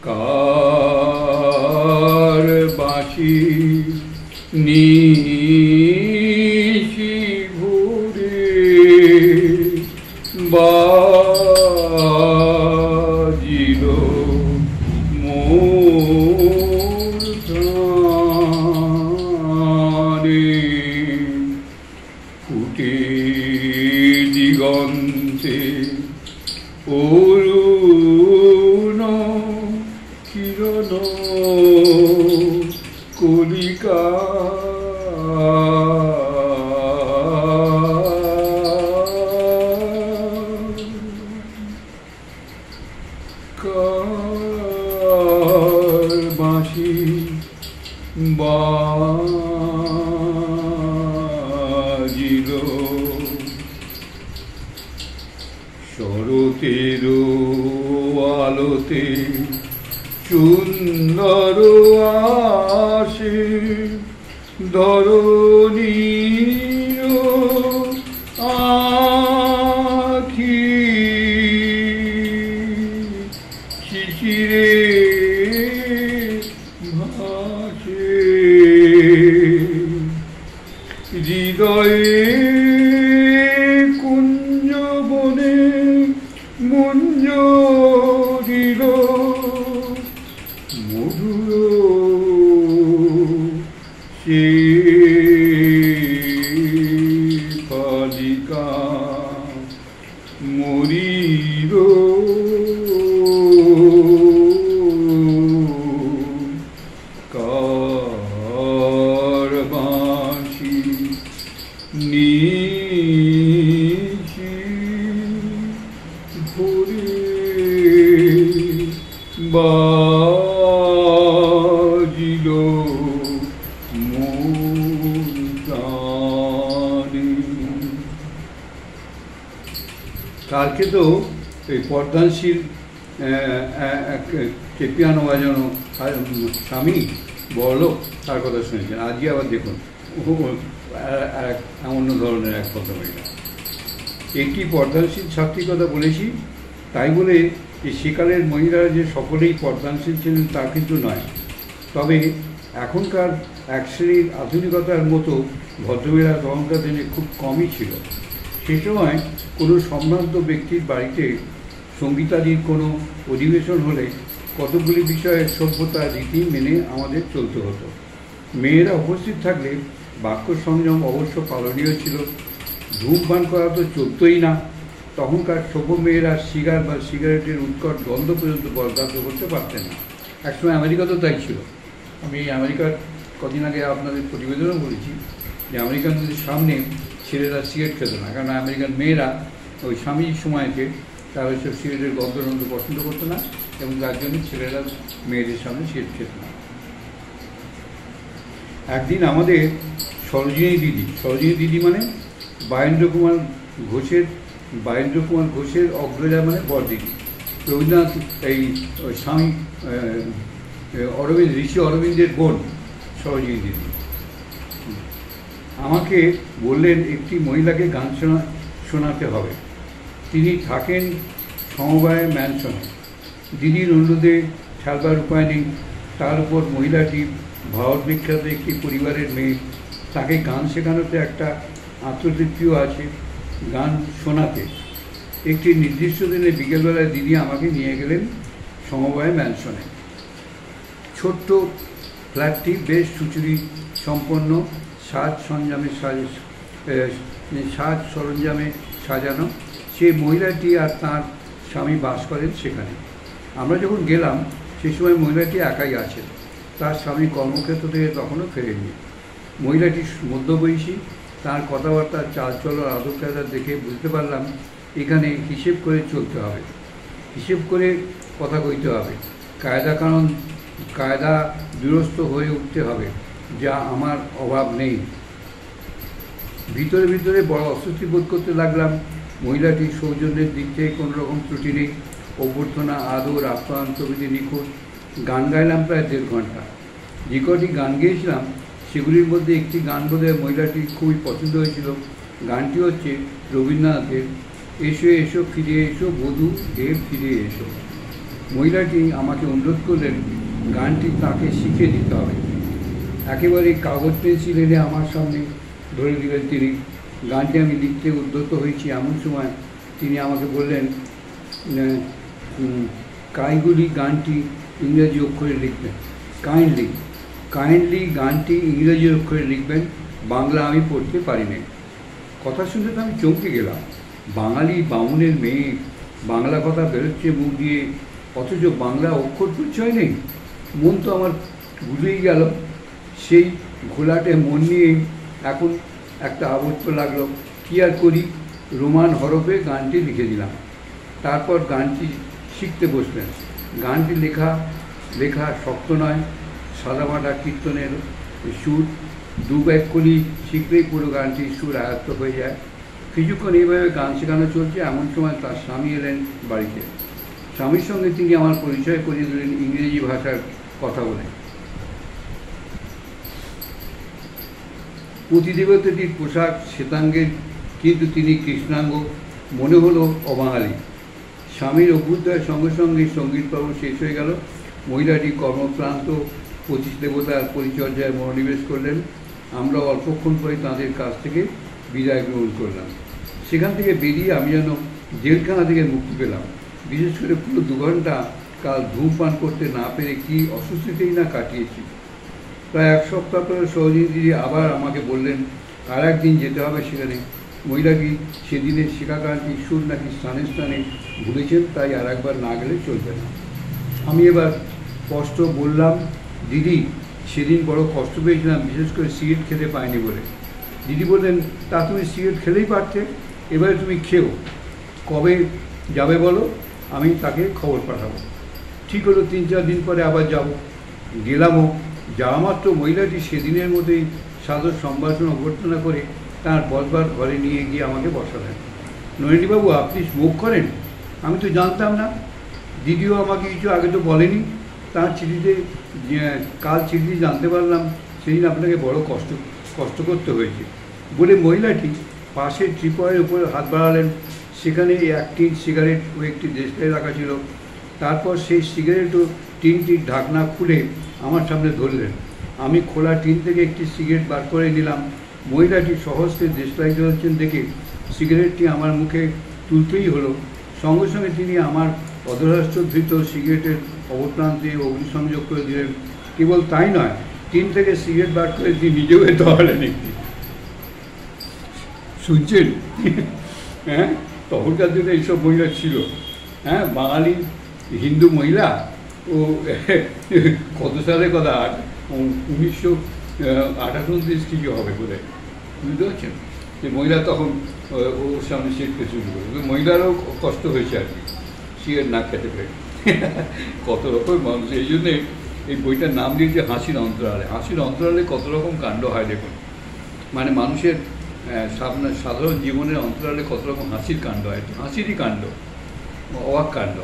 কার বাঁশি নিশি ভোরে বাজিল মোর প্রাণে। ফুটে দিগন্তে অরুণ কিরণ কলিকা কার বাঁশি বাজিল শরতের আলোতে সুন্দর আসে ধরণীর আখি শিশিরে ভাসে হৃদয়ে কুঞ্জ বনে মুঞ্জ দিল মধুর সে পালিকা মরির কার বাঁশি নিশি ভোরে বাজিল মোর প্রাণে। কালকে তো এই পর্দানশীল পিয়ানো বাজানো স্বামী বড়লোক তার কথা শুনেছেন। আজকে আবার দেখুন অন্য ধরনের এক কথা মহিলা। একটি পর্দানশীল ছাত্রীর কথা বলেছি তাই বলে যে সেকালের মহিলারা যে সকলেই পর্দানশীল ছিলেন তা কিন্তু নয়। তবে এখনকার এক শ্রেণীর আধুনিকতার মতো ভদ্রমেয়েরা তখনকার দিনে খুব কমই ছিল। সে সময় কোনো সম্ভ্রান্ত ব্যক্তির বাড়িতে সঙ্গীতাদির কোনো অধিবেশন হলে কতগুলি বিষয়ের সভ্যতা রীতি মেনে আমাদের চলতে হতো। মেয়েরা উপস্থিত থাকলে বাক্য সংযম অবশ্য পালনীয় ছিল। ধূমপান করা তো চলতই না। তখনকার সভ্য মেয়েরা সিগার বা সিগারেটের উৎকট গন্ধ পর্যন্ত বরদাস্ত করতে পারতেন না। একসময় আমেরিকাতেও তাই ছিল। আমি আমেরিকার কদিন আগে আপনাদের প্রতিবেদনও বলেছি যে আমেরিকানদের সামনে ছেলেরা সিগারেট খেত না, কারণ আমেরিকান মেয়েরা ওই স্বামীর সময়কে তারা ওইসব সিগারেটের গন্ধ পছন্দ করতো না এবং তার জন্য ছেলেরা মেয়েদের সামনে সিগারেট খেত না। একদিন আমাদের সরোজিনী দিদি মানে বায়েন্দ্র কুমার ঘোষের অগ্রজা মানে বরদিদি, রবীন্দ্রনাথ এই স্বামী ঋষি অরবিন্দের বোন সরোজিনী দিদি আমাকে বললেন একটি মহিলাকে গান শোনাতে হবে। তিনি থাকেন সমবায় ম্যানশনে। দিদির অনুরোধে ছাড়বার উপায় নেই। তার উপর মহিলাটি ভারত বিখ্যাত একটি পরিবারের মেয়ে, তাকে গান শেখানোতে একটা আত্মতৃপ্তিও আছে। গান শোনাতে একটি নির্দিষ্ট দিনে বিকেলবেলায় দিদি আমাকে নিয়ে গেলেন সমবায় ম্যানশনে। ছোট্ট ফ্ল্যাটটি বেশ সুচুরি সম্পন্ন, সাজ সরঞ্জামে সাজানো। সে মহিলাটি আর তার স্বামী বাস করেন সেখানে। আমরা যখন গেলাম সে সময় মহিলাটি একাই আছেন, তার স্বামী কর্মক্ষেত্র থেকে তখনও ফেরেননি। মহিলাটি মধ্যবয়সী, তার কথাবার্তা চালচলন আদব কায়দা দেখে বুঝতে পারলাম এখানে হিসেব করে চলতে হবে, হিসেব করে কথা কইতে হবে, কায়দা দুরস্থ হয়ে উঠতে হবে, যা আমার অভাব নেই। ভিতরে ভিতরে বড় অস্বস্তি বোধ করতে লাগলাম। মহিলাটির সৌজন্যের দিক থেকে কোনো রকম ত্রুটি নেই, অভ্যর্থনা আদর আপ্যায়ন প্রভৃতি নিখুঁত। গান গাইলাম প্রায় 1.5 ঘন্টা। যে কটি গান গেয়েছিলাম সেগুলির মধ্যে একটি গান বোধহয় মহিলাটির খুবই পছন্দ হয়েছিল। গানটি হচ্ছে রবীন্দ্রনাথের এসো এসো ফিরে এসো বধূ দেব ফিরে এসো। মহিলাটি আমাকে অনুরোধ করলেন গানটি তাকে শিখিয়ে দিতে হবে। একেবারে কাগজ পেন্সিল এনে আমার সামনে ধরে দিলেন তিনি। গানটি আমি লিখতে উদ্যত হয়েছি, এমন সময় তিনি আমাকে বললেন কাইগুলি গানটি ইংরেজি অক্ষরে লিখবেন, কাইন্ডলি গানটি ইংরেজি অক্ষরে লিখবেন, বাংলা আমি পড়তে পারি না। কথা শুনতে তো আমি চমকে গেলাম। বাঙালি বামুনের মেয়ে, বাংলা কথা বেরোচ্ছে মুখ দিয়ে, অথচ বাংলা অক্ষর পরিচয় নেই। মন তো আমার ভুলেই গেল। সেই ঘোলাটে মন নিয়েই এখন একটা আবর্ত লাগলো। কী আর করি, রোমান হরফে গানটি লিখে দিলাম। তারপর গানটি শিখতে বসলেন। গানটি লেখা শক্ত নয়, সাদামাটা কীর্তনের সুর। দু কলি শিখলেই পুরো গানটির সুর আয়ত্ত হয়ে যায়। কিছুক্ষণ এইভাবে গান শেখানো চলছে। এমন সময় তার স্বামী এলেন বাড়িতে। স্বামীর সঙ্গে তিনি আমার পরিচয় করিয়ে দিলেন ইংরেজি ভাষার কথা বলে। পতিদেবতাটির পোশাক শ্বেতাঙ্গের, কিন্তু তিনি কৃষ্ণাঙ্গ, মনে হলো অবাঙালি। স্বামীর অভ্যুদয়ের সঙ্গে সঙ্গে সঙ্গীত পর্ব শেষ হয়ে গেল। মহিলাটি কর্মক্লান্ত পঁচিশ দেবতার পরিচর্যায় মনোনিবেশ করলেন। আমরা অল্পক্ষণ পরে তাঁদের কাছ থেকে বিদায় গ্রহণ করলাম। সেখান থেকে বেরিয়ে আমি যেন জেলখানা থেকে মুক্তি পেলাম। বিশেষ করে পুরো 2 ঘন্টা কাল ধূমপান করতে না পেরে কী অস্বস্তিতেই না কাটিয়েছি। প্রায় 1 সপ্তাহ পরে সৌজিনী দিদি আবার আমাকে বললেন আর একদিন যেতে হবে সেখানে। মহিলাটি সেদিনের শেখা গানটি সুর নাকি স্থানে স্থানে ভুলেছেন, তাই আর একবার না গেলে চলবে না। আমি এবার কষ্ট বললাম, দিদি সেদিন বড় কষ্ট পেয়েছিলাম, বিশেষ করে সিগারেট খেতে পাইনি বলে। দিদি বললেন তা তুমি সিগারেট খেলেই পারতে, এবারে তুমি খেও। কবে যাবে বলো, আমি তাকে খবর পাঠাবো। ঠিক হলো, 3-4 দিন পরে আবার যাব। গেলামও। যাওয়া মাত্র মহিলাটি সেদিনের মধ্যেই সাদর সম্ভাষণ অভ্যর্থনা করে তাঁর বসবার ঘরে নিয়ে গিয়ে আমাকে বসালেন। নলিনীবাবু, আপনি স্মোক করেন? আমি তো জানতাম না। দিদিও আমাকে কিছু আগে তো বলেনি। তার চিঠিতে কাল চিঠিতে জানতে পারলাম সেদিন আপনাকে বড় কষ্ট করতে হয়েছে বলে মহিলাটি পাশের ট্রিপয়ের উপরে হাত বাড়ালেন। সেখানে একটি সিগারেট ও একটি দেশলাই রাখা ছিল। তারপর সেই সিগারেট ও টিনটির ঢাকনা খুলে আমার সামনে ধরলেন। আমি খোলা টিন থেকে একটি সিগারেট বার করে নিলাম। মহিলাটি সহজে দেশলাই জ্বলছেন দেখে সিগারেটটি আমার মুখে তুলতেই হলো। সঙ্গে সঙ্গে তিনি আমার অধরাষ্ট্রধৃত সিগারেটের অবপ্রান্তে অগ্নিসংযোগ করে দিলেন। কেবল তাই নয়, টিন থেকে সিগারেট বার করে তিনি নিজেও এতে হলেন একটি। শুনছেন? হ্যাঁ, তখনকার দিনে এইসব মহিলা ছিল। হ্যাঁ, বাঙালি হিন্দু মহিলা। ও কত সালে কথা, 1928 কিছু হবে বলে, বুঝতে পারছেন? যে মহিলা তখন ওর সামনে শিখতে শুরু করবে। মহিলারও কষ্ট হয়েছে আর কি, সিগারেট না খেতে পেরে। কত রকম মানুষ। এই জন্যে এই বইটার নাম দিয়েছে হাসির অন্তরালে। হাসির অন্তরালে কত রকম কাণ্ড হয় দেখুন। মানে মানুষের সাধারণ জীবনের অন্তরালে কত রকম হাসির কাণ্ড হয়, হাসিরই কাণ্ড, অবাক কাণ্ড।